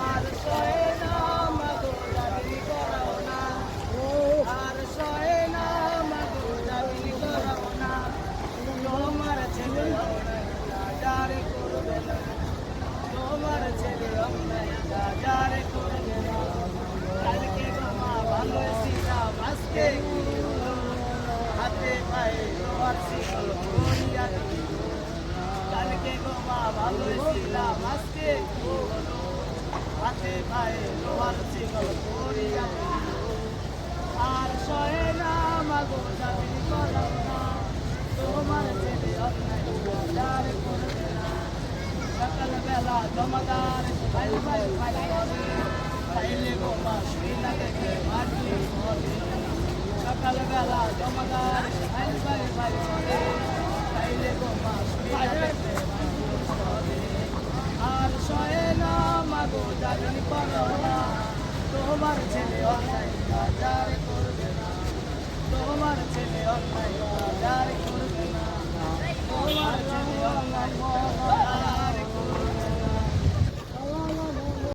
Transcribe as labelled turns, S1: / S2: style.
S1: আর সয়ে না মাগো জাবিলি করাও না, আর সয়ে না মাগো জাবিলি করাও না, তোমার ছেলে যারে করবে না, তোমার ছেলে যারে করবে না। কালকে তোমা ভালো ছিলাম আজকে কি হলো, হাতে পায়ে তোমার শিকল করিয়া দিল। কালকে গোমা ভালো ছিলাম আজকে কি হলো, হাতে পায়ে তোমার শিকল করিয়া দিল। আর সয়ে না মাগো জাবিলি করাও না, তোমার ছেলে অন্যায় যারে করবে না। সকালবেলা জমাদার ফাইল ফাইল ফাইল করে, ফাইলে গোমা শুই না দেখে মাটি করে। সকালবেলা জমাদার ফাইল ফাইল ফাইল করে, ফাইলে গোমা শুই না দেখে মাটি করে। আর সয়ে না মাগো জাবিলি করো না, তোমার ছেলে অন্যায় যারে করবে না, তোমার ছেলে অন্যায় যারে করবে না।